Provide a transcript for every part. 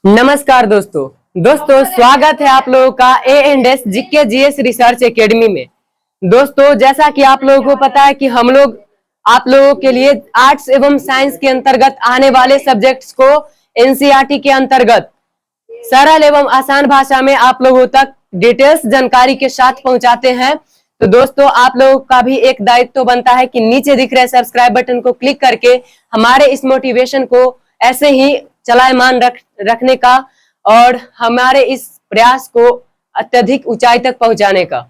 नमस्कार दोस्तों स्वागत है आप लोगों का A&S GK GS research academy में। दोस्तों जैसा कि आप लोगों को पता है कि हम लोग आप लोगों के लिए आर्ट्स एवं साइंस के अंतर्गत आने वाले सब्जेक्ट्स को एनसीईआरटी के अंतर्गत सरल एवं आसान भाषा में आप लोगों तक डिटेल्स जानकारी के साथ पहुंचाते हैं। तो दोस्तों आप लोगों का भी एक दायित्व बनता है कि नीचे दिख रहे सब्सक्राइब बटन को क्लिक करके हमारे इस मोटिवेशन को ऐसे ही चलायमान रखने का और हमारे इस प्रयास को अत्यधिक ऊंचाई तक पहुंचाने का।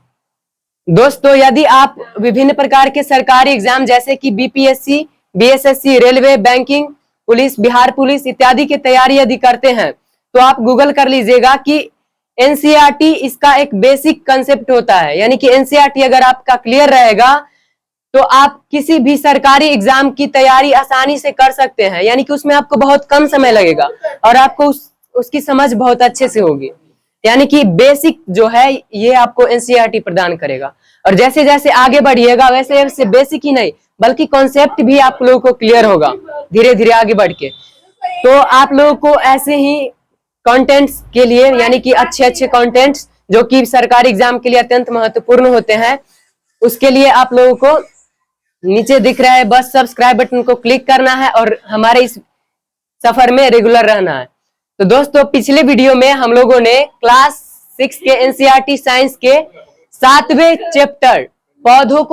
दोस्तों यदि आप विभिन्न प्रकार के सरकारी एग्जाम जैसे कि BPSC, BSSC, railway, banking, police, Bihar police इत्यादि की तैयारी यदि करते हैं तो आप गूगल कर लीजिएगा कि एनसीईआरटी इसका एक बेसिक कंसेप्ट होता है। यानी कि एनसीईआरटी अगर आपका क्लियर रहेगा तो आप किसी भी सरकारी एग्जाम की तैयारी आसानी से कर सकते हैं। यानी कि उसमें आपको बहुत कम समय लगेगा और आपको उसकी समझ बहुत अच्छे से होगी। यानी कि बेसिक जो है ये आपको एनसीईआरटी प्रदान करेगा और जैसे जैसे आगे बढ़िएगा वैसे वैसे बेसिक ही नहीं बल्कि कॉन्सेप्ट भी आप लोगों को क्लियर होगा धीरे धीरे आगे बढ़ के। तो आप लोगों को ऐसे ही कंटेंट्स के लिए यानी कि अच्छे अच्छे कंटेंट्स जो कि सरकारी एग्जाम के लिए अत्यंत महत्वपूर्ण होते हैं उसके लिए आप लोगों को नीचे दिख रहा है बस सब्सक्राइब बटन को क्लिक करना है और हमारे इस सफर में रेगुलर रहना है। तो दोस्तों पिछले वीडियो में हम लोगों ने क्लास 6 के एनसीईआरटी साइंस के 7वें चैप्टर पौधों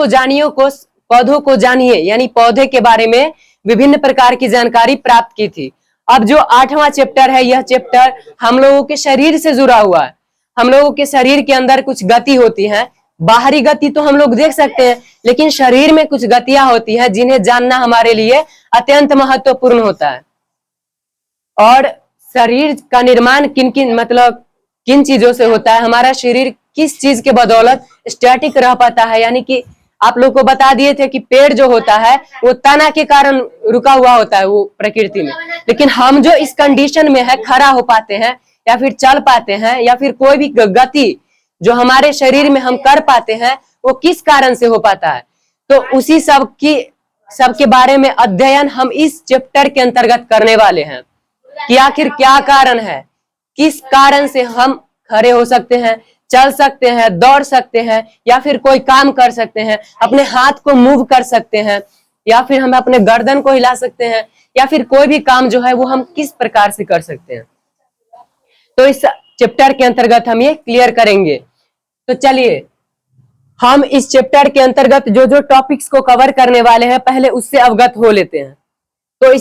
को जानिए यानी पौधे के बारे में विभिन्न प्रकार की जानकारी प्राप्त की थी। अब जो 8वां चैप्टर है यह चैप्टर हम लोगों के शरीर से जुड़ा हुआ है। हम लोगों के शरीर के अंदर कुछ गति होती है, बाहरी गति तो हम लोग देख सकते हैं लेकिन शरीर में कुछ गतियां होती हैं जिन्हें जानना हमारे लिए अत्यंत महत्वपूर्ण होता है। और शरीर का निर्माण किन चीजों से होता है, हमारा शरीर किस चीज के बदौलत स्टैटिक रह पाता है। यानी कि आप लोग को बता दिए थे कि पेड़ जो होता है वो तना के कारण रुका हुआ होता है वो प्रकृति में, लेकिन हम जो इस कंडीशन में है खड़ा हो पाते हैं या फिर चल पाते हैं या फिर कोई भी गति जो हमारे शरीर में हम कर पाते हैं वो किस कारण से हो पाता है। तो उसी सबके बारे में अध्ययन हम इस चैप्टर के अंतर्गत करने वाले हैं कि आखिर क्या कारण है, किस कारण से हम खड़े हो सकते हैं, चल सकते हैं, दौड़ सकते हैं या फिर कोई काम कर सकते हैं, अपने हाथ को मूव कर सकते हैं या फिर हम अपने गर्दन को हिला सकते हैं या फिर कोई भी काम जो है वो हम किस प्रकार से कर सकते हैं। तो इस चैप्टर के अंतर्गत हम ये क्लियर करेंगे। तो चलिए हम इस चैप्टर के अंतर्गत जो जो टॉपिक्स को कवर करने वाले हैं पहले उससे अवगत हो लेते हैं। तो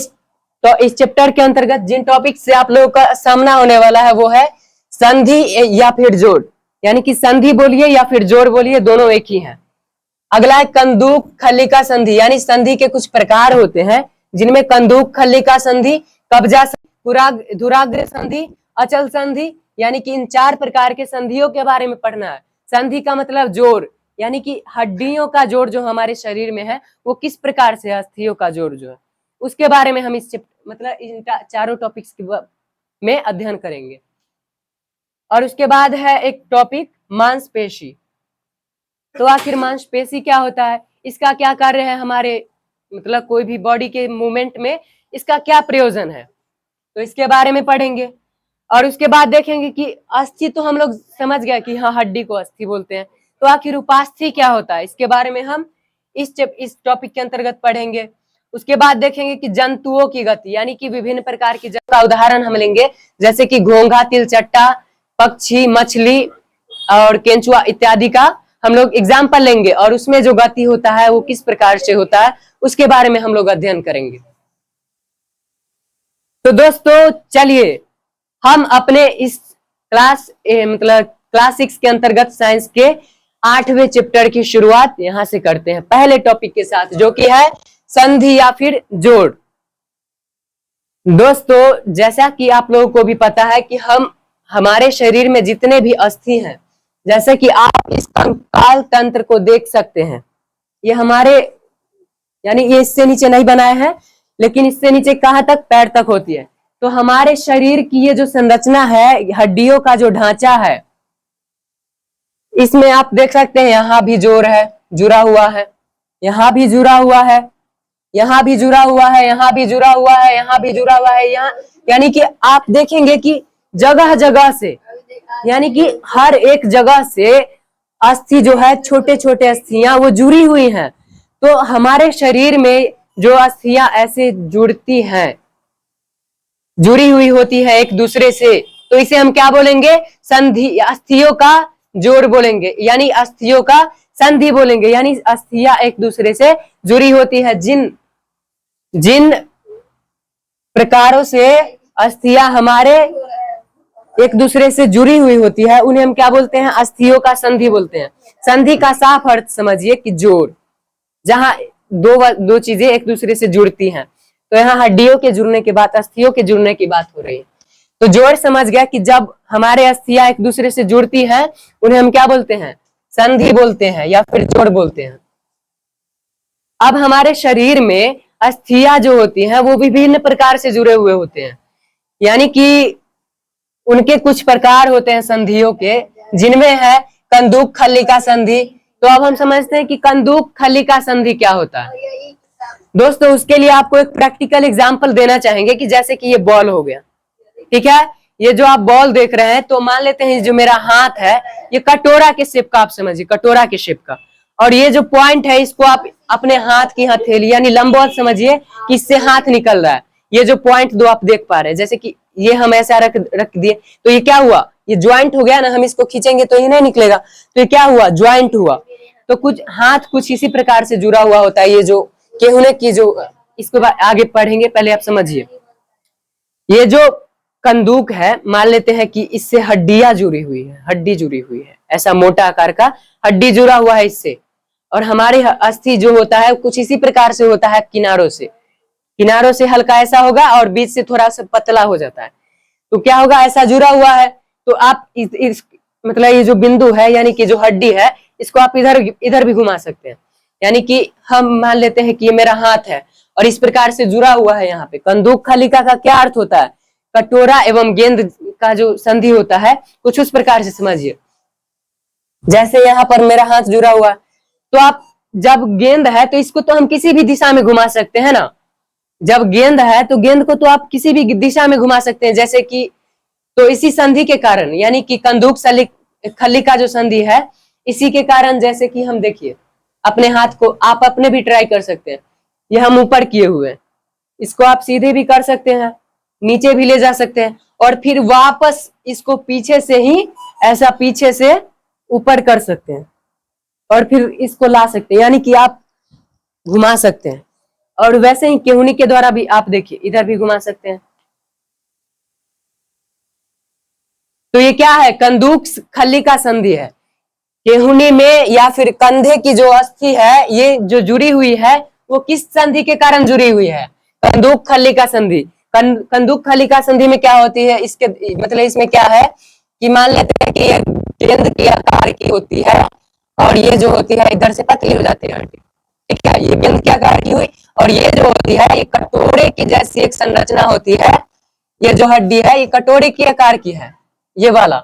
इस चैप्टर के अंतर्गत जिन टॉपिक से आप लोगों का सामना होने वाला है वो है संधि या फिर जोड़। यानी कि संधि बोलिए या फिर जोड़ बोलिए दोनों एक ही है। अगला है कंदूक खल्लिका संधि। यानी संधि के कुछ प्रकार होते हैं जिनमें कंदूक खल्लिका संधि, कब्जा संधि, धुराग्र संधि, अचल संधि, यानी कि इन 4 प्रकार के संधियों के बारे में पढ़ना है। संधि का मतलब जोड़, यानी कि हड्डियों का जोड़ जो हमारे शरीर में है वो किस प्रकार से है, अस्थियों का जोड़ जो है उसके बारे में हम इन चारों टॉपिक्स में अध्ययन करेंगे। और उसके बाद है एक टॉपिक मांसपेशी। तो आखिर मांसपेशी क्या होता है, इसका क्या कार्य है, हमारे कोई भी बॉडी के मूवमेंट में इसका क्या प्रयोजन है, तो इसके बारे में पढ़ेंगे। और उसके बाद देखेंगे कि अस्थि तो हम लोग समझ गए कि हाँ हड्डी को अस्थि बोलते हैं, तो आखिर उपास्थि क्या होता है इसके बारे में हम इस टॉपिक के अंतर्गत पढ़ेंगे। उसके बाद देखेंगे कि जंतुओं की गति, यानी कि विभिन्न प्रकार की जंतु का उदाहरण हम लेंगे जैसे कि घोंघा, तिलचट्टा, पक्षी, मछली और केंचुआ इत्यादि का हम लोग एग्जाम्पल लेंगे और उसमें जो गति होता है वो किस प्रकार से होता है उसके बारे में हम लोग अध्ययन करेंगे। तो दोस्तों चलिए हम अपने इस क्लास 6 के अंतर्गत साइंस के 8वें चैप्टर की शुरुआत यहां से करते हैं पहले टॉपिक के साथ जो कि है संधि या फिर जोड़। दोस्तों जैसा कि आप लोगों को भी पता है कि हमारे शरीर में जितने भी अस्थि हैं, जैसे कि आप इस कंकाल तंत्र को देख सकते हैं, ये हमारे यानी ये इससे नीचे नहीं बनाए हैं लेकिन इससे नीचे कहां तक, पैर तक होती है। तो हमारे शरीर की ये जो संरचना है, हड्डियों का जो ढांचा है, इसमें आप देख सकते हैं यहाँ भी जोड़ है, जुड़ा हुआ है, यहाँ भी जुड़ा हुआ है यहाँ भी जुड़ा हुआ है, यहाँ भी जुड़ा हुआ है, यहाँ भी जुड़ा हुआ है, यहाँ, यानी कि आप देखेंगे कि जगह जगह से, यानी कि हर एक जगह से अस्थि जो है, छोटे छोटे अस्थियां वो जुड़ी हुई हैं। तो हमारे शरीर में जो अस्थियां ऐसे जुड़ती हैं, जुड़ी हुई होती है एक दूसरे से, तो इसे हम क्या बोलेंगे? संधि, अस्थियों का जोड़ बोलेंगे, यानी अस्थियों का संधि बोलेंगे। यानी अस्थियां एक दूसरे से जुड़ी होती है। जिन जिन प्रकारों से अस्थियां हमारे एक दूसरे से जुड़ी हुई होती है, उन्हें हम क्या बोलते हैं? अस्थियों का संधि बोलते हैं। संधि का साफ अर्थ समझिए कि जोड़, जहां दो चीजें एक दूसरे से जुड़ती हैं। तो यहाँ हड्डियों के जुड़ने के बाद अस्थियों के जुड़ने की बात हो रही है। तो जोड़ समझ गया कि जब हमारे अस्थियां एक दूसरे से जुड़ती हैं, उन्हें हम क्या बोलते हैं? संधि बोलते हैं या फिर जोड़ बोलते हैं। अब हमारे शरीर में अस्थियां जो होती हैं वो विभिन्न प्रकार से जुड़े हुए होते हैं, यानी कि उनके कुछ प्रकार होते हैं संधियों के, जिनमें है कंदुक खल्लिका संधि। तो अब हम समझते हैं कि कंदुक खल्लिका संधि क्या होता है। दोस्तों, उसके लिए आपको एक प्रैक्टिकल एग्जांपल देना चाहेंगे कि जैसे कि ये बॉल हो गया, ठीक है, ये जो आप बॉल देख रहे हैं, तो मान लेते हैं जो मेरा हाथ है ये कटोरा के शेप का, आप समझिए कटोरा के शेप का, और ये जो पॉइंट है इसको आप अपने हाथ की हथेली यानी लंबवत समझिए कि इससे हाथ निकल रहा है। ये जो पॉइंट दो आप देख पा रहे हैं, जैसे कि ये हम ऐसा रख दिए, तो ये क्या हुआ? ये ज्वाइंट हो गया ना, हम इसको खींचेंगे तो ये नहीं निकलेगा, तो ये क्या हुआ? ज्वाइंट हुआ। तो कुछ हाथ कुछ इसी प्रकार से जुड़ा हुआ होता है। ये जो केहूने की जो, इसको आगे पढ़ेंगे, पहले आप समझिए। ये जो कंदूक है, मान लेते हैं कि इससे हड्डियां जुड़ी हुई है, हड्डी जुड़ी हुई है, ऐसा मोटा आकार का हड्डी जुड़ा हुआ है इससे, और हमारे अस्थि जो होता है कुछ इसी प्रकार से होता है, किनारों से हल्का ऐसा होगा और बीच से थोड़ा सा पतला हो जाता है। तो क्या होगा? ऐसा जुड़ा हुआ है, तो आप इस मतलब ये जो बिंदु है यानी कि जो हड्डी है, इसको आप इधर भी घुमा सकते हैं। यानी कि हम मान लेते हैं कि ये मेरा हाथ है और इस प्रकार से जुड़ा हुआ है। यहाँ पे कंदूक खलिका का क्या अर्थ होता है? कटोरा एवं गेंद का जो संधि होता है, कुछ उस प्रकार से समझिए। जैसे यहाँ पर मेरा हाथ जुड़ा हुआ, तो आप जब गेंद है तो इसको तो हम किसी भी दिशा में घुमा सकते हैं ना। जब गेंद है तो गेंद को तो आप किसी भी दिशा में घुमा सकते हैं, जैसे कि, तो इसी संधि के कारण यानी कि कंदूक खलिका जो संधि है, इसी के कारण, जैसे कि हम देखिए अपने हाथ को, आप अपने भी ट्राई कर सकते हैं। ये हम ऊपर किए हुए, इसको आप सीधे भी कर सकते हैं, नीचे भी ले जा सकते हैं, और फिर वापस इसको पीछे से ही ऐसा पीछे से ऊपर कर सकते हैं और फिर इसको ला सकते हैं, यानी कि आप घुमा सकते हैं। और वैसे ही केहूनी के द्वारा भी आप देखिए इधर भी घुमा सकते हैं। तो ये क्या है? कंदूक खलिका संधि है। केहूनी में या फिर कंधे की जो अस्थि है, ये जो जुड़ी हुई है, वो किस संधि के कारण जुड़ी हुई है? कंदूक खलिका संधि। कंदूक खलिका संधि में क्या होती है? इसके मतलब इसमें क्या है कि मान लेते हैं कि ये गेंद के आकार की होती है और ये जो होती है इधर से पतली हो जाती है, ठीक है, ये गेंद के आकार की हुई, और ये जो होती है ये कटोरे की जैसी एक संरचना होती है। ये जो हड्डी है ये कटोरे के आकार की है, ये वाला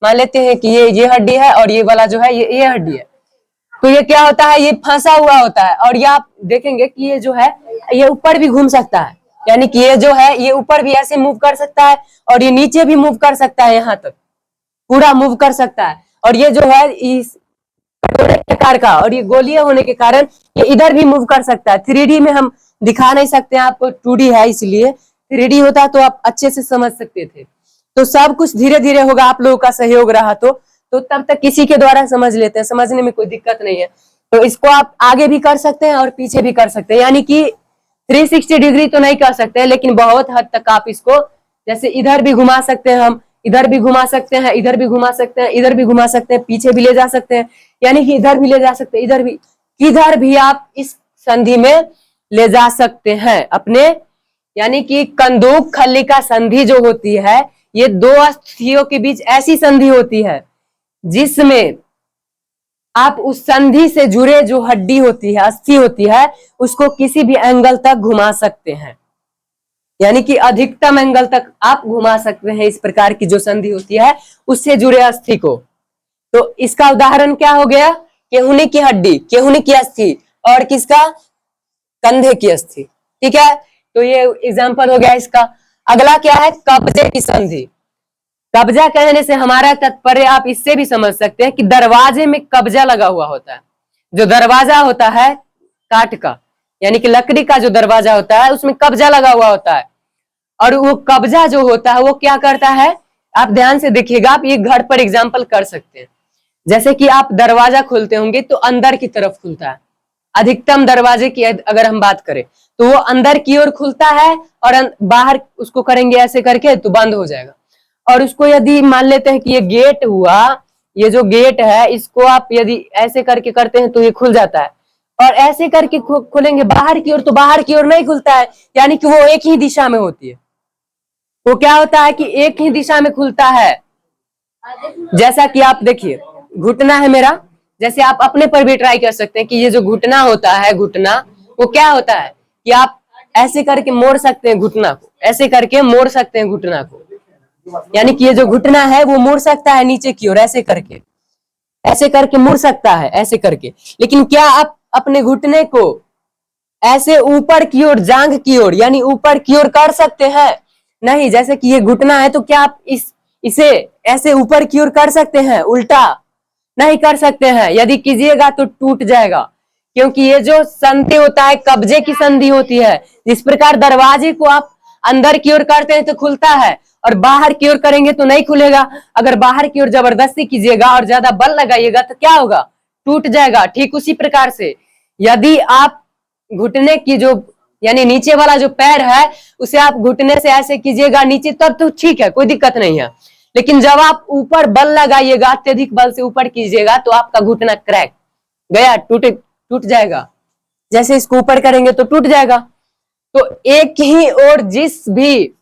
मान लेते हैं कि ये हड्डी है और ये वाला जो है ये हड्डी है। तो ये क्या होता है? ये फंसा हुआ होता है, और ये आप देखेंगे कि ये जो है ये ऊपर भी घूम सकता है, यानी कि ये जो है ये ऊपर भी ऐसे मूव कर सकता है और ये नीचे भी मूव कर सकता है, यहाँ तक पूरा मूव कर सकता है। और ये जो है इस कटोरे आकार का, और ये गोलीय होने के कारण ये इधर भी मूव कर सकता है। 3D में हम दिखा नहीं सकते, आपको 2D है, इसलिए 3D होता तो आप अच्छे से समझ सकते थे। तो सब कुछ धीरे धीरे होगा, आप लोगों का सहयोग रहा तो तब तक किसी के द्वारा समझ लेते हैं, समझने में कोई दिक्कत नहीं है। तो इसको आप आगे भी कर सकते हैं और पीछे भी कर सकते हैं, यानी कि 360 डिग्री तो नहीं कर सकते हैं, लेकिन बहुत हद तक आप इसको, जैसे इधर भी घुमा सकते हैं, हम इधर भी घुमा सकते हैं, इधर भी घुमा सकते हैं, इधर भी घुमा सकते हैं, पीछे भी ले जा सकते हैं, यानी कि इधर भी ले जा सकते हैं, इधर भी आप इस संधि में ले जा सकते हैं अपने। यानी कि कंदूक खलिका संधि जो होती है, ये दो अस्थियों के बीच ऐसी संधि होती है जिसमें आप उस संधि से जुड़े जो हड्डी होती है, अस्थि होती है, उसको किसी भी एंगल तक घुमा सकते हैं, यानी कि अधिकतम एंगल तक आप घुमा सकते हैं इस प्रकार की जो संधि होती है उससे जुड़े अस्थि को। तो इसका उदाहरण क्या हो गया? केहूनी की हड्डी, केहूनी की अस्थि, और किसका? कंधे की अस्थि। ठीक है, तो ये एग्जाम्पल हो गया इसका। अगला क्या है, कब्जे की संधि। कब्जा कहने से हमारा तात्पर्य आप इससे भी समझ सकते हैं कि दरवाजे में कब्जा लगा हुआ होता है। जो दरवाजा होता है काठ का, यानी कि लकड़ी का जो दरवाजा होता है उसमें कब्जा लगा हुआ होता है। और वो कब्जा जो होता है वो क्या करता है, आप ध्यान से देखिएगा, आप ये घर पर एग्जाम्पल कर सकते हैं। जैसे कि आप दरवाजा खोलते होंगे तो अंदर की तरफ खुलता है। अधिकतम दरवाजे की अगर हम बात करें तो वो अंदर की ओर खुलता है, और बाहर उसको करेंगे ऐसे करके तो बंद हो जाएगा। और उसको यदि मान लेते हैं कि ये गेट हुआ, ये जो गेट है इसको आप यदि ऐसे करके करते हैं तो ये खुल जाता है, और ऐसे करके खोलेंगे बाहर की ओर तो बाहर की ओर नहीं खुलता है, यानी कि वो एक ही दिशा में होती है। वो क्या होता है कि एक ही दिशा में खुलता है। जैसा कि आप देखिए, घुटना है मेरा, जैसे आप अपने पर भी ट्राई कर सकते हैं कि ये जो घुटना होता है, घुटना वो क्या होता है कि आप ऐसे करके मोड़ सकते हैं घुटना को, ऐसे करके मोड़ सकते हैं घुटना को, यानी कि ये जो घुटना है वो मुड़ सकता है नीचे की ओर, ऐसे करके मुड़ सकता है ऐसे करके। लेकिन क्या आप अपने घुटने को ऐसे ऊपर की ओर, जांघ की ओर यानी ऊपर की ओर कर सकते हैं? नहीं। जैसे कि ये घुटना है तो क्या आप इसे ऐसे ऊपर की ओर कर सकते हैं? उल्टा नहीं कर सकते हैं। यदि कीजिएगा तो टूट जाएगा, क्योंकि ये जो संधि होता है कब्जे की संधि होती है। जिस प्रकार दरवाजे को आप अंदर की ओर करते हैं तो खुलता है, और बाहर की ओर करेंगे तो नहीं खुलेगा। अगर बाहर की ओर जबरदस्ती कीजिएगा और ज्यादा बल लगाइएगा तो क्या होगा, टूट जाएगा। ठीक उसी प्रकार से यदि आप घुटने की जो यानी नीचे वाला जो पैर है उसे आप घुटने से ऐसे कीजिएगा नीचे, तब तो ठीक है, कोई दिक्कत नहीं है। लेकिन जब आप ऊपर बल लगाइएगा, अत्यधिक बल से ऊपर कीजिएगा तो आपका घुटना क्रैक गया, टूट जाएगा। जैसे इसको ऊपर करेंगे तो टूट जाएगा। तो एक ही ओर जिस भी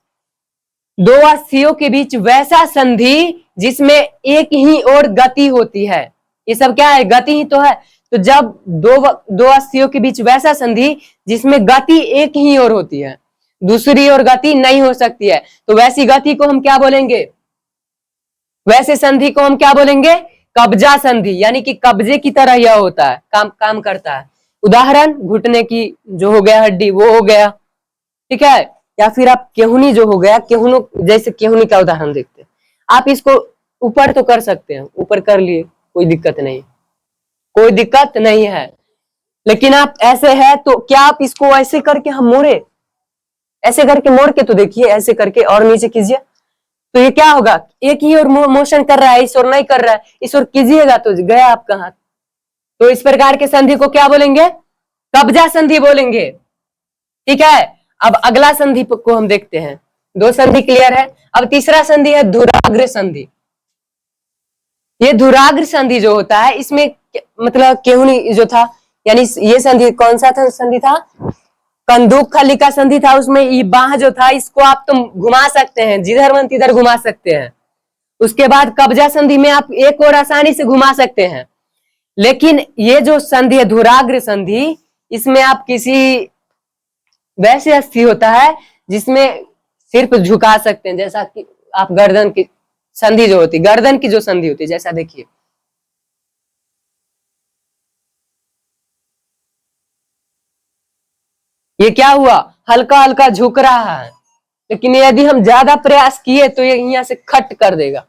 दो अस्थियों के बीच वैसा संधि जिसमें एक ही ओर गति होती है, ये सब क्या है, गति ही तो है। तो जब दो अस्थियों के बीच वैसा संधि जिसमें गति एक ही ओर होती है, दूसरी ओर गति नहीं हो सकती है, तो वैसी गति को हम क्या बोलेंगे, वैसे संधि को हम क्या बोलेंगे, कब्जा संधि। यानी कि कब्जे की तरह यह होता है, काम करता है। उदाहरण घुटने की जो हो गया हड्डी वो हो गया, ठीक है। या फिर आप केहुनी जो हो गया, जैसे केहुनी का उदाहरण देखते हैं। आप इसको ऊपर तो कर सकते हैं, ऊपर कर लिए कोई दिक्कत नहीं है। लेकिन आप ऐसे है तो क्या आप इसको ऐसे करके हम मोड़े, ऐसे करके मोड़ के तो देखिए, ऐसे करके और नीचे कीजिए तो ये क्या होगा, एक ही ओर मोशन कर रहा है, इस ओर नहीं कर रहा है। इस ओर कीजिएगा तो गया आपका हाथ। तो इस प्रकार के संधि को क्या बोलेंगे, कब्जा संधि बोलेंगे। ठीक है। अब अगला संधि को हम देखते हैं। दो संधि क्लियर है। अब तीसरा संधि है धुराग्र संधि। ये धुराग्र संधि जो होता है इसमें मतलब केहुनी जो था, यानी ये संधि कौन सा था, संधि था कंदुक खलिका संधि था। उसमें ये बाह जो था इसको आप तुम घुमा सकते हैं, जिधर मन तिधर घुमा सकते हैं। उसके बाद कब्जा संधि में आप एक और आसानी से घुमा सकते हैं। लेकिन ये जो संधि है धुराग्र संधि, इसमें आप किसी वैसे अस्थि होता है जिसमें सिर्फ झुका सकते हैं, जैसा कि आप गर्दन की संधि जो होती, गर्दन की जो संधि होती है, जैसा देखिए ये क्या हुआ, हल्का हल्का झुक रहा है। लेकिन यदि हम ज्यादा प्रयास किए तो ये यहाँ से खट कर देगा।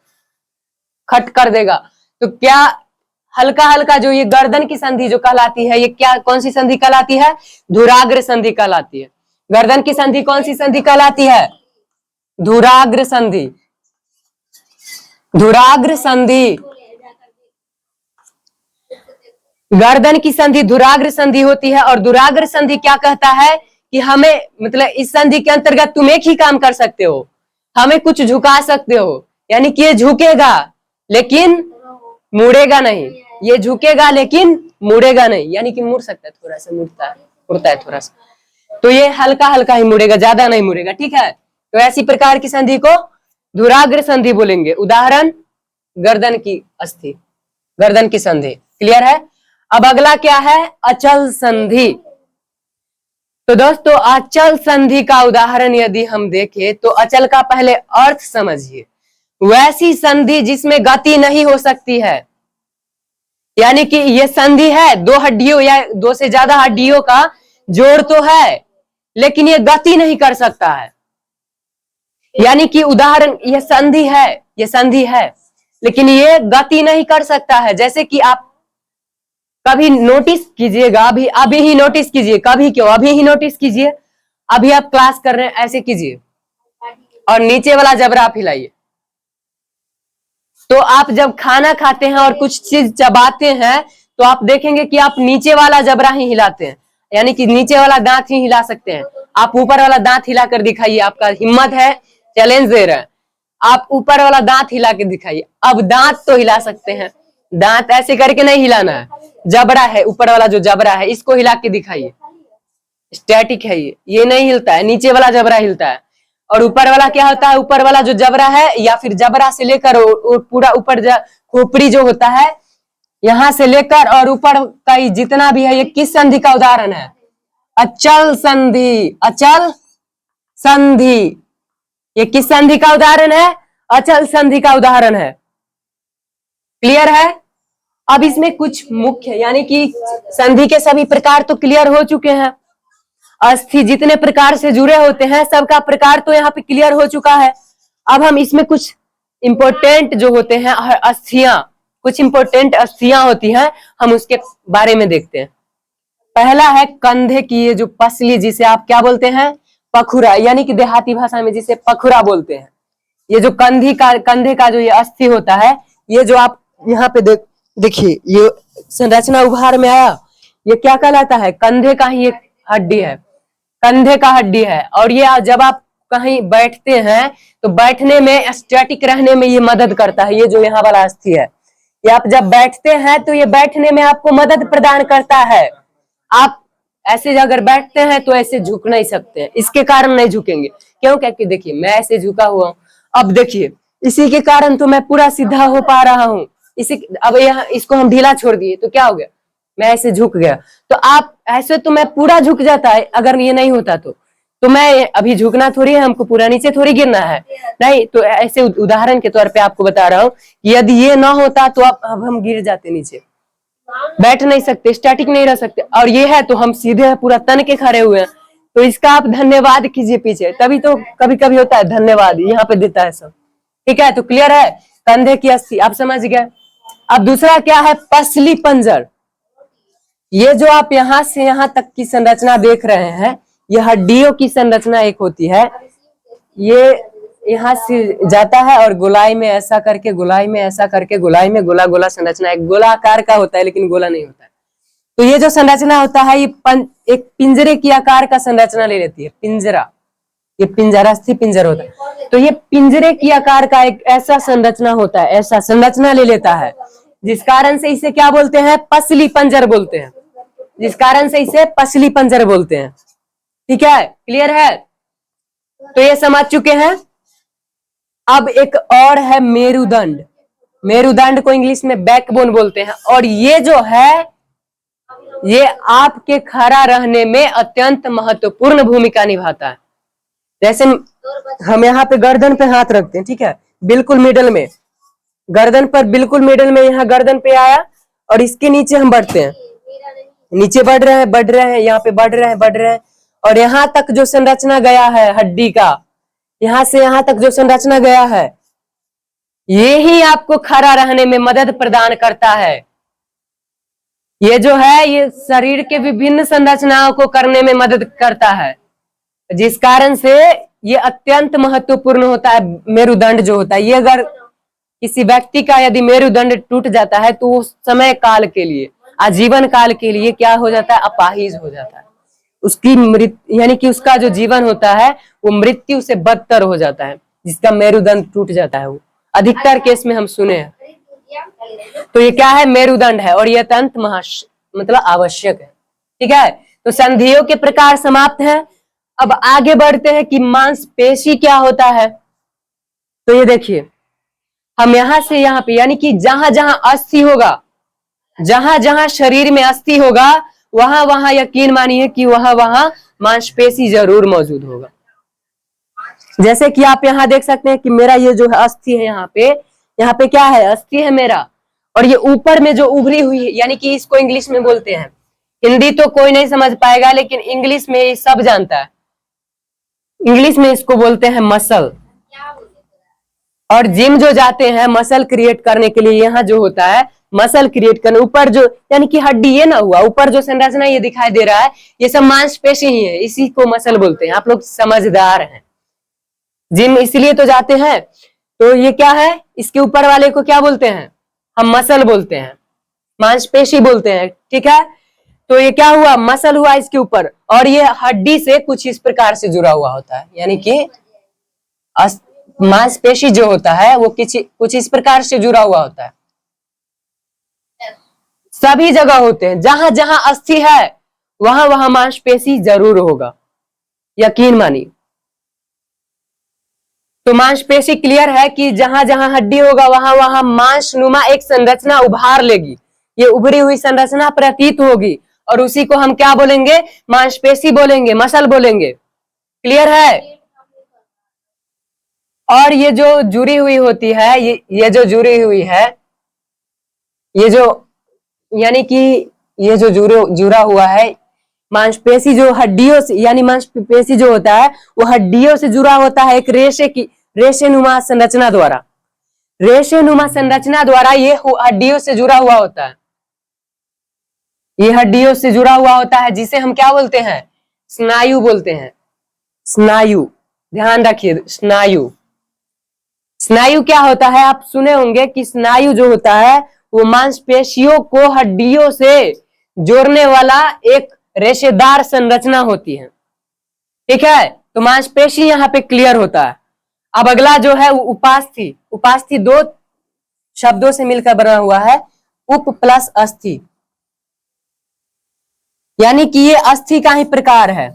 तो क्या हल्का हल्का जो ये गर्दन की संधि जो कहलाती है, ये क्या कौन सी संधि कहलाती है, धुराग्र संधि कहलाती है। गर्दन की संधि कौन सी संधि कहलाती है, धुराग्र संधि। धुराग्र संधि, गर्दन की संधि धुराग्र संधि होती है। और धुराग्र संधि क्या कहता है कि हमें मतलब इस संधि के अंतर्गत तुम एक ही काम कर सकते हो, हमें कुछ झुका सकते हो। यानी कि ये झुकेगा लेकिन मुड़ेगा नहीं, ये झुकेगा लेकिन मुड़ेगा नहीं, यानी कि मुड़ सकता है, थोड़ा सा मुड़ता है थोड़ा सा। तो ये हल्का हल्का ही मुड़ेगा, ज्यादा नहीं मुड़ेगा। ठीक है। तो ऐसी प्रकार की संधि को धुराग्र संधि बोलेंगे। उदाहरण गर्दन की अस्थि, गर्दन की संधि। क्लियर है। अब अगला क्या है, अचल संधि। तो दोस्तों अचल संधि का उदाहरण यदि हम देखें तो अचल का पहले अर्थ समझिए। वैसी संधि जिसमें गति नहीं हो सकती है, यानी कि ये संधि है दो हड्डियों या दो से ज्यादा हड्डियों का जोड़ तो है लेकिन ये गति नहीं कर सकता है। यानी कि उदाहरण, ये संधि है, ये संधि है लेकिन ये गति नहीं कर सकता है। जैसे कि आप कभी नोटिस कीजिएगा, अभी अभी ही नोटिस कीजिए, कभी क्यों, अभी ही नोटिस कीजिए, अभी आप क्लास कर रहे हैं, ऐसे कीजिए और नीचे वाला जबड़ा आप हिलाइए। तो आप जब खाना खाते हैं और कुछ चीज चबाते हैं तो आप देखेंगे कि आप नीचे वाला जबड़ा ही हिलाते हैं, यानी कि नीचे वाला दांत ही हिला सकते हैं। आप ऊपर वाला दांत हिला कर दिखाइए, आपका हिम्मत है, चैलेंज दे रहे हैं, आप ऊपर वाला दांत हिला के दिखाइए। अब दांत तो हिला सकते हैं, दांत ऐसे करके नहीं हिलाना है, जबड़ा है ऊपर वाला जो जबड़ा है इसको हिला के दिखाइए। स्टैटिक है ये नहीं हिलता है, नीचे वाला जबड़ा हिलता है। और ऊपर वाला क्या होता है, ऊपर वाला जो जबड़ा है या फिर जबड़ा से लेकर पूरा ऊपर खोपड़ी जो होता है, यहां से लेकर और ऊपर का जितना भी है, ये किस संधि का उदाहरण है? अचल संधि। अचल संधि ये किस संधि का उदाहरण है? अचल संधि का उदाहरण है। क्लियर है? अब इसमें कुछ मुख्य, यानी कि संधि के सभी प्रकार तो क्लियर हो चुके हैं। अस्थि जितने प्रकार से जुड़े होते हैं सबका प्रकार तो यहाँ पे क्लियर हो चुका है। अब हम इसमें कुछ इंपॉर्टेंट जो होते हैं अस्थियां, कुछ इंपॉर्टेंट अस्थियां होती हैं, हम उसके बारे में देखते हैं। पहला है कंधे की ये जो पसली, जिसे आप क्या बोलते हैं? पखुरा, यानी कि देहाती भाषा में जिसे पखुरा बोलते हैं। ये जो कंधे का जो ये अस्थि होता है, ये जो आप यहाँ पे देखिए ये संरचना उभार में आया, ये क्या कहलाता है? कंधे का ही एक हड्डी है, कंधे का हड्डी है। और ये जब आप कहीं बैठते हैं तो बैठने में, स्टैटिक रहने में ये मदद करता है। ये जो यहाँ वाला अस्थि है, ये आप जब बैठते हैं तो ये बैठने में आपको मदद प्रदान करता है। आप ऐसे अगर बैठते हैं तो ऐसे झुक नहीं सकते, इसके कारण नहीं झुकेंगे। क्यों? क्योंकि देखिए मैं ऐसे झुका हुआ हूँ, अब देखिए इसी के कारण तो मैं पूरा सीधा हो पा रहा हूँ। अब यहाँ इसको हम ढीला छोड़ दिए तो क्या हो गया? मैं ऐसे झुक गया। तो आप ऐसे तो मैं पूरा झुक जाता है, अगर ये नहीं होता तो मैं अभी झुकना थोड़ी है, हमको पूरा नीचे थोड़ी गिरना है, नहीं। तो ऐसे उदाहरण के तौर पे आपको बता रहा हूँ, यदि ये ना होता तो अब हम गिर जाते नीचे, बैठ नहीं सकते, स्टैटिक नहीं रह सकते। और ये है तो हम सीधे पूरा तन के खड़े हुए हैं। तो इसका आप धन्यवाद कीजिए पीछे, तभी तो कभी कभी होता है धन्यवाद, यहाँ पे देता है सब। ठीक है, तो क्लियर है? कंधे की अस्थि आप समझ गए। अब दूसरा क्या है? पसली पंजर। ये जो आप यहाँ से यहाँ तक की संरचना देख रहे हैं, ये हड्डियों की संरचना एक होती है। ये यहाँ से जाता है और गोलाई में ऐसा करके, गोलाई में ऐसा करके, गोलाई में गोला गोला संरचना, एक गोलाकार का होता है लेकिन गोला नहीं होता है। तो ये जो संरचना होता है, ये एक पिंजरे की आकार का संरचना ले लेती है। पिंजरा, ये पिंजरास्थि पिंजर होता है। तो ये पिंजरे की आकार का एक ऐसा संरचना होता है, ऐसा संरचना ले लेता है, जिस कारण से इसे क्या बोलते हैं? पसली पंजर बोलते हैं। जिस कारण से इसे पसली पंजर बोलते हैं। ठीक है, क्लियर है? तो ये समझ चुके हैं। अब एक और है मेरुदंड। मेरुदंड को इंग्लिश में बैकबोन बोलते हैं। और ये जो है, ये आपके खड़ा रहने में अत्यंत महत्वपूर्ण भूमिका निभाता है। जैसे हम यहाँ पे गर्दन पे हाथ रखते हैं, ठीक है, बिल्कुल मिडल में, गर्दन पर बिल्कुल मिडल में, यहाँ गर्दन पे आया और इसके नीचे हम बढ़ते हैं, नीचे बढ़ रहे हैं, बढ़ रहे हैं, यहाँ पे बढ़ रहे हैं, बढ़ रहे हैं, और यहाँ तक जो संरचना गया है हड्डी का, यहाँ से यहाँ तक जो संरचना गया है, ये ही आपको खड़ा रहने में मदद प्रदान करता है। ये जो है, ये शरीर के विभिन्न संरचनाओं को करने में मदद करता है, जिस कारण से ये अत्यंत महत्वपूर्ण होता है। मेरुदंड जो होता है, ये अगर किसी व्यक्ति का यदि मेरुदंड टूट जाता है तो वो समय काल के लिए, आजीवन काल के लिए क्या हो जाता है? अपाहिज हो जाता है। उसकी मृत्यु, यानी कि उसका जो जीवन होता है वो मृत्यु से बदतर हो जाता है, जिसका मेरुदंड टूट जाता है। वो अधिकतर केस में हम सुने हैं। तो ये क्या है? मेरुदंड है, और ये अत्यंत मतलब आवश्यक है। ठीक है, तो संधियों के प्रकार समाप्त हैं। अब आगे बढ़ते हैं कि मांसपेशी क्या होता है। तो ये देखिए, हम यहां से यहाँ पे, यानी कि जहां जहां अस्थि होगा, जहां जहां शरीर में अस्थि होगा, वहां वहां यकीन मानिए कि वहां वहां मांसपेशी जरूर मौजूद होगा। जैसे कि आप यहाँ देख सकते हैं कि मेरा ये जो है अस्थि है, यहाँ पे क्या है? अस्थि है मेरा। और ये ऊपर में जो उभरी हुई है, यानी कि इसको इंग्लिश में बोलते हैं हिंदी तो कोई नहीं समझ पाएगा, लेकिन इंग्लिश में ये सब जानता है। इंग्लिश में इसको बोलते हैं मसल। और जिम जो जाते हैं मसल क्रिएट करने के लिए, यहाँ जो होता है मसल क्रिएट करने, ऊपर जो यानी कि हड्डी ये ना हुआ, ऊपर जो संरचना ये दिखाई दे रहा है ये सब मांसपेशी ही है, इसी को मसल बोलते हैं। आप लोग समझदार हैं, जिम इसलिए तो जाते हैं। तो ये क्या है, इसके ऊपर वाले को क्या बोलते हैं, हम मसल बोलते हैं, मांसपेशी बोलते हैं, ठीक है। तो ये क्या हुआ, मसल हुआ इसके ऊपर, और ये हड्डी से कुछ इस प्रकार से जुड़ा हुआ होता है, यानी कि मांसपेशी जो होता है वो कुछ इस प्रकार से जुड़ा हुआ होता है। सभी जगह होते हैं, जहां जहां अस्थि है वहां वहां मांसपेशी जरूर होगा, यकीन मानिए। तो मांसपेशी क्लियर है कि जहां जहां हड्डी होगा वहां वहां मांसनुमा एक संरचना उभार लेगी, ये उभरी हुई संरचना प्रतीत होगी, और उसी को हम क्या बोलेंगे, मांसपेशी बोलेंगे, मसल बोलेंगे। क्लियर है। और ये जो जुड़ी हुई होती है, ये जो जुड़ी हुई है, ये जो यानी कि ये जो जुड़ा हुआ है मांसपेशी, जो हड्डियों से, यानी मांसपेशी जो होता है वो हड्डियों से जुड़ा होता है एक रेशेनुमा संरचना द्वारा। रेशेनुमा संरचना द्वारा ये हड्डियों से जुड़ा हुआ होता है, ये हड्डियों से जुड़ा हुआ होता है, जिसे हम क्या बोलते हैं, स्नायु बोलते हैं। स्नायु, ध्यान रखिए, स्नायु। स्नायु क्या होता है, आप सुने होंगे कि स्नायु जो होता है वो मांसपेशियों को हड्डियों से जोड़ने वाला एक रेशेदार संरचना होती है, ठीक है। तो मांसपेशी यहाँ पे क्लियर होता है। अब अगला जो है उपास्थि। उपास्थि दो शब्दों से मिलकर बना हुआ है, उप प्लस अस्थि, यानी कि ये अस्थि का ही प्रकार है।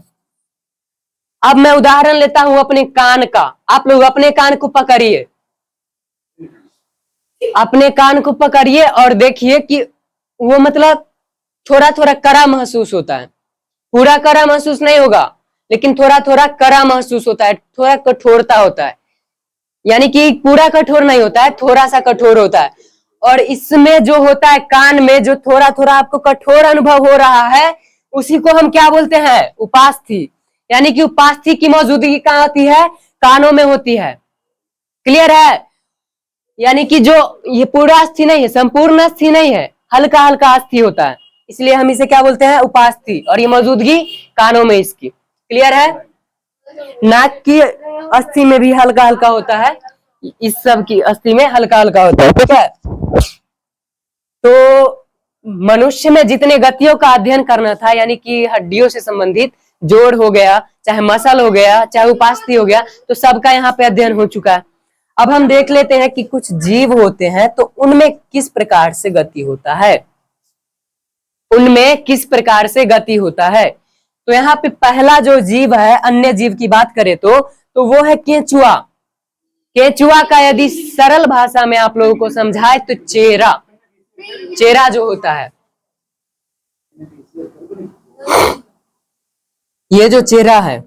अब मैं उदाहरण लेता हूं अपने कान का, आप लोग अपने कान को पकड़िए, अपने कान को पकड़िए और देखिए कि वो मतलब थोड़ा थोड़ा कड़ा महसूस होता है, पूरा कड़ा महसूस नहीं होगा लेकिन थोड़ा थोड़ा कड़ा महसूस होता है, थोड़ा कठोरता होता है, यानी कि पूरा कठोर नहीं होता है, थोड़ा सा कठोर होता है। और इसमें जो होता है कान में जो थोड़ा थोड़ा आपको कठोर अनुभव हो रहा है, उसी को हम क्या बोलते हैं, उपास्थि। यानी कि उपास्थि की मौजूदगी कहाँ होती है, कानों में होती है। क्लियर है। यानी कि जो ये पूरा अस्थि नहीं है, संपूर्ण अस्थि नहीं है, हल्का हल्का अस्थि होता है, इसलिए हम इसे क्या बोलते हैं, उपास्थि, और ये मौजूदगी कानों में इसकी। क्लियर है। नाक की अस्थि में भी हल्का हल्का होता है, इस सब की अस्थि में हल्का हल्का होता है, ठीक है। तो मनुष्य में जितने गतियों का अध्ययन करना था, यानी कि हड्डियों से संबंधित, जोड़ हो गया, चाहे मसल हो गया, चाहे उपास्थि हो गया, तो सबका यहाँ पे अध्ययन हो चुका है। अब हम देख लेते हैं कि कुछ जीव होते हैं तो उनमें किस प्रकार से गति होता है, उनमें किस प्रकार से गति होता है। तो यहाँ पे पहला जो जीव है, अन्य जीव की बात करें तो वो है केंचुआ। केंचुआ का यदि सरल भाषा में आप लोगों को समझाए तो चेहरा, चेहरा जो होता है, ये जो चेहरा है,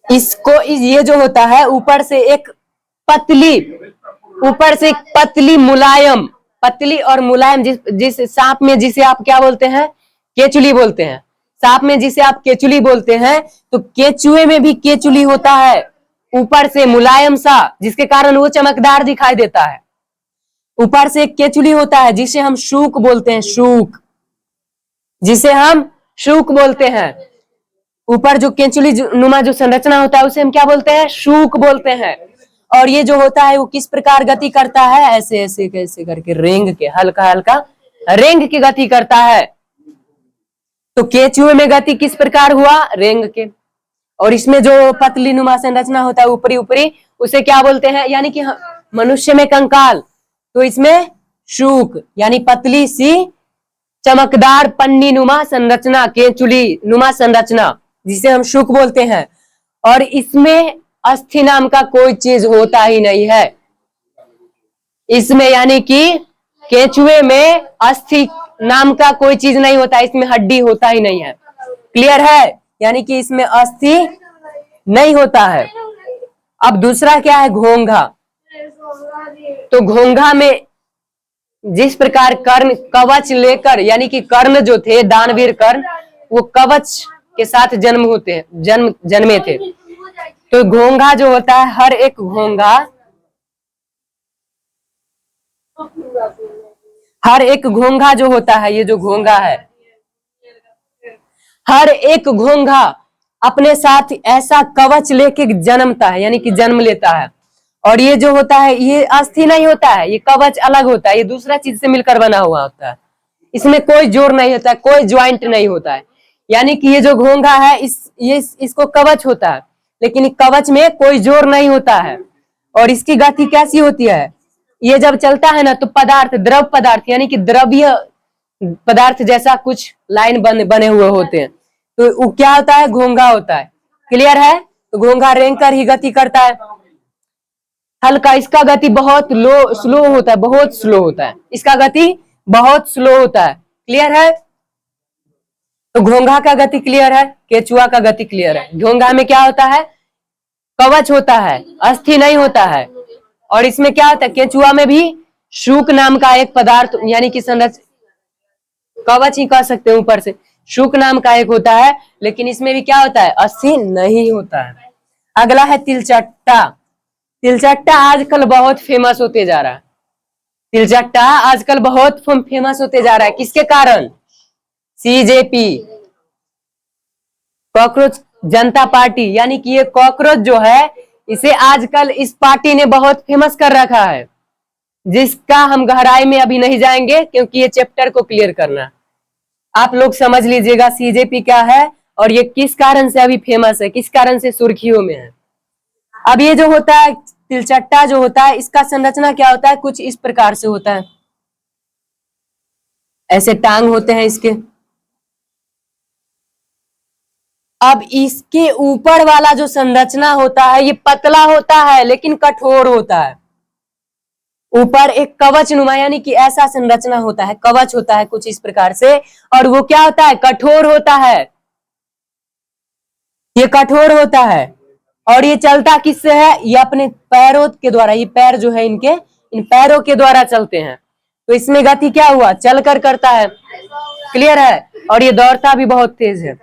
इसको ये जो होता है ऊपर से एक पतली, ऊपर से एक पतली मुलायम, पतली और मुलायम, जिस सांप में जिसे आप क्या बोलते हैं, केचुली बोलते हैं। सांप में जिसे आप केचुली बोलते हैं, तो केचुए में भी केचुली होता है, ऊपर से मुलायम सा, जिसके कारण वो चमकदार दिखाई देता है। ऊपर से एक केचुली होता है जिसे हम शूक बोलते हैं, शूक, जिसे हम शूक बोलते हैं। ऊपर जो केंचुली नुमा जो संरचना होता है उसे हम क्या बोलते हैं, शूक बोलते हैं। और ये जो होता है वो किस प्रकार गति करता है, ऐसे ऐसे कैसे करके रेंग के, हल्का हल्का रेंग की गति करता है। तो केचुए में गति किस प्रकार हुआ, रेंग के। और इसमें जो पतली नुमा संरचना होता है ऊपरी ऊपरी, उसे क्या बोलते हैं, यानी कि मनुष्य में कंकाल, तो इसमें शूक, यानी पतली सी चमकदार पन्नी नुमा संरचना, केचुली नुमा संरचना, जिसे हम शूक बोलते हैं। और इसमें अस्थि नाम का कोई चीज होता ही नहीं है इसमें, यानी कि केचुए में अस्थि नाम का कोई चीज नहीं होता, इसमें हड्डी होता ही नहीं है। क्लियर है। यानी कि इसमें अस्थि नहीं होता है। अब दूसरा क्या है, घोंघा। तो घोंघा में जिस प्रकार कर्ण कवच लेकर, यानी कि कर्ण जो थे दानवीर कर्ण, वो कवच के साथ जन्मे थे। तो घोंघा जो होता है, हर एक घोंघा जो होता है, ये जो घोंघा है, हर एक घोंघा अपने साथ ऐसा कवच लेके जन्मता है, यानी कि जन्म लेता है। और ये जो होता है, ये अस्थि नहीं होता है, ये कवच अलग होता है, ये दूसरा चीज से मिलकर बना हुआ होता है। इसमें कोई जोड़ नहीं होता है, कोई ज्वाइंट नहीं होता है। यानी कि ये जो घोंघा है, इसको कवच होता है, लेकिन कवच में कोई जोड़ नहीं होता है। और इसकी गति कैसी होती है, ये जब चलता है ना, तो द्रव पदार्थ, यानी कि द्रव्य पदार्थ जैसा कुछ लाइन बने हुए होते हैं, तो वो क्या होता है, घोंघा होता है। क्लियर है? तो घोंघा रेंग कर ही गति करता है। हल्का, इसका गति बहुत स्लो होता है, बहुत स्लो होता है, इसका गति बहुत स्लो होता है। क्लियर है? तो घोंघा का गति क्लियर है, केचुआ का गति क्लियर है। घोंघा में क्या होता है, कवच होता है, अस्थि नहीं होता है। और इसमें क्या होता है, केचुआ में भी शुक नाम का एक पदार्थ, यानी कि कवच ही कह सकते हैं ऊपर से, शुक नाम का एक होता है, लेकिन इसमें भी क्या होता है, अस्थि नहीं होता है। अगला है तिलचट्टा। तिलचट्टा आजकल बहुत फेमस होते जा रहा है। तिलचट्टा आजकल बहुत फेमस होते जा रहा है, किसके कारण? सीजेपी, कॉकरोच जनता पार्टी, यानी कि ये कॉकरोच जो है, इसे आजकल इस पार्टी ने बहुत फेमस कर रखा है, जिसका हम गहराई में अभी नहीं जाएंगे, क्योंकि ये चैप्टर को क्लियर करना। आप लोग समझ लीजिएगा सीजेपी क्या है और ये किस कारण से अभी फेमस है, किस कारण से सुर्खियों में है। अब ये जो होता है तिलचट्टा जो होता है, इसका संरचना क्या होता है, कुछ इस प्रकार से होता है। ऐसे टांग होते हैं इसके। अब इसके ऊपर वाला जो संरचना होता है, ये पतला होता है लेकिन कठोर होता है। ऊपर एक कवच नुमा, यानी कि ऐसा संरचना होता है, कवच होता है कुछ इस प्रकार से, और वो क्या होता है, कठोर होता है। ये कठोर होता है और ये चलता किससे है, ये अपने पैरों के द्वारा, ये पैर जो है इनके, इन पैरों के द्वारा चलते हैं। तो इसमें गति क्या हुआ, चलकर करता है। क्लियर है? और ये दौड़ता भी बहुत तेज है।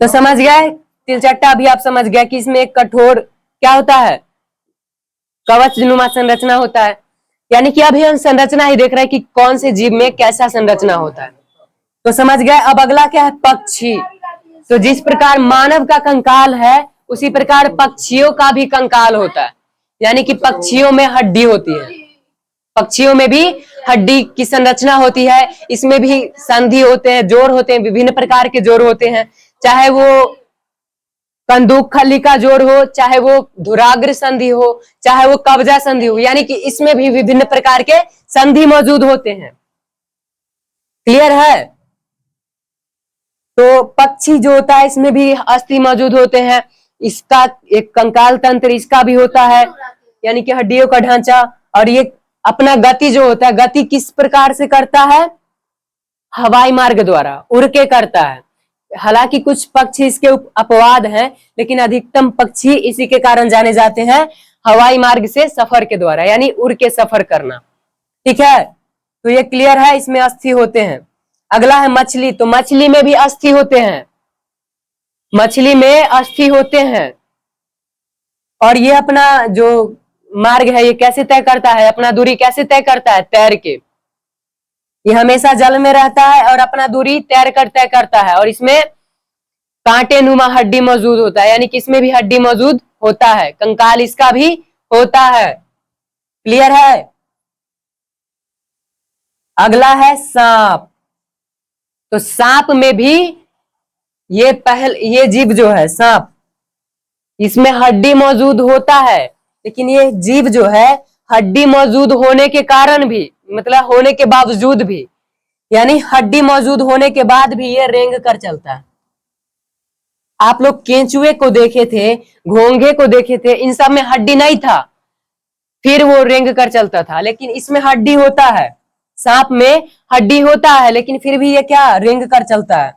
तो समझ गए, तिलचट्टा भी आप समझ गए कि इसमें एक कठोर क्या होता है, कवच नुमा संरचना होता है। यानी कि अभी हम संरचना ही देख रहे हैं कि कौन से जीव में कैसा संरचना होता है। तो समझ गए। अब अगला क्या है, पक्षी। तो जिस प्रकार मानव का कंकाल है, उसी प्रकार पक्षियों का भी कंकाल होता है, यानी कि पक्षियों में हड्डी होती है। पक्षियों में भी हड्डी की संरचना होती है। इसमें भी संधि होते हैं, जोड़ होते हैं, विभिन्न प्रकार के जोड़ होते हैं, चाहे वो कंदूक खली का जोड़ हो, चाहे वो धुराग्र संधि हो, चाहे वो कब्जा संधि हो, यानी कि इसमें भी विभिन्न प्रकार के संधि मौजूद होते हैं। क्लियर है? तो पक्षी जो होता है, इसमें भी अस्थि मौजूद होते हैं। इसका एक कंकाल तंत्र इसका भी होता है, यानी कि हड्डियों का ढांचा। और ये अपना गति जो होता है, गति किस प्रकार से करता है, हवाई मार्ग द्वारा उड़ के करता है। हालांकि कुछ पक्षी इसके अपवाद हैं, लेकिन अधिकतम पक्षी इसी के कारण जाने जाते हैं, हवाई मार्ग से सफर के द्वारा, यानी उड़ के सफर करना। ठीक है? तो ये क्लियर है, इसमें अस्थि होते हैं। अगला है मछली। तो मछली में भी अस्थि होते हैं, मछली में अस्थि होते हैं। और ये अपना जो मार्ग है, ये कैसे तय करता है, अपना दूरी कैसे तय करता है, तैर के। ये हमेशा जल में रहता है और अपना दूरी तैर कर तय करता है। और इसमें कांटे नुमा हड्डी मौजूद होता है, यानी कि इसमें भी हड्डी मौजूद होता है, कंकाल इसका भी होता है। क्लियर है? अगला है सांप। तो सांप में भी ये जीव जो है सांप, इसमें हड्डी मौजूद होता है, लेकिन ये जीव जो है हड्डी मौजूद होने के कारण भी, मतलब होने के बावजूद भी, यानी हड्डी मौजूद होने के बाद भी ये रेंग कर चलता है। आप लोग केंचुए को देखे थे, घोंघे को देखे थे, इन सब में हड्डी नहीं था, फिर वो रेंग कर चलता था। लेकिन इसमें हड्डी होता है, सांप में हड्डी होता है, लेकिन फिर भी ये क्या, रेंग कर चलता है।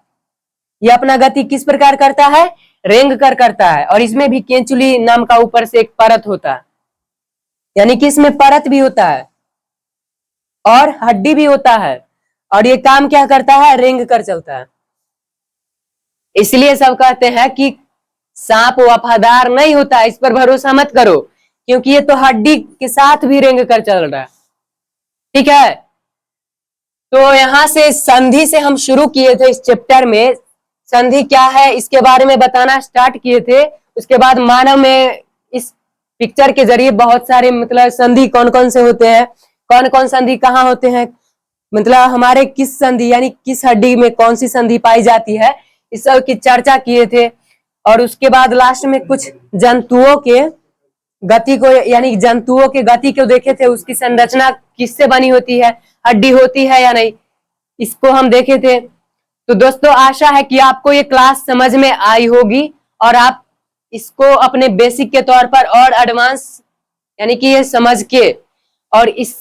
ये अपना गति किस प्रकार करता है, रेंग कर करता है। और इसमें भी केंचुली नाम का ऊपर से एक परत होता है, यानी कि इसमें परत भी होता है। और हड्डी भी होता है, और ये काम क्या करता है, रेंग कर चलता है। इसलिए सब कहते हैं कि सांप वफादार नहीं होता, इस पर भरोसा मत करो, क्योंकि ये तो हड्डी के साथ भी रेंग कर चल रहा है। ठीक है, तो यहां से संधि से हम शुरू किए थे इस चैप्टर में। संधि क्या है इसके बारे में बताना स्टार्ट किए थे। उसके बाद मानव में इस पिक्चर के जरिए बहुत सारे मतलब संधि कौन कौन से होते हैं, कौन कौन संधि कहाँ होते हैं, मतलब हमारे किस संधि यानी किस हड्डी में कौन सी संधि पाई जाती है, इस सब की चर्चा किए थे। और उसके बाद लास्ट में कुछ जंतुओं के गति को यानी जंतुओं के गति को देखे थे, उसकी संरचना किससे बनी होती है, हड्डी होती है या नहीं, इसको हम देखे थे। तो दोस्तों आशा है कि आपको ये क्लास समझ में आई होगी और आप इसको अपने बेसिक के तौर पर और एडवांस यानी कि ये समझ के और इस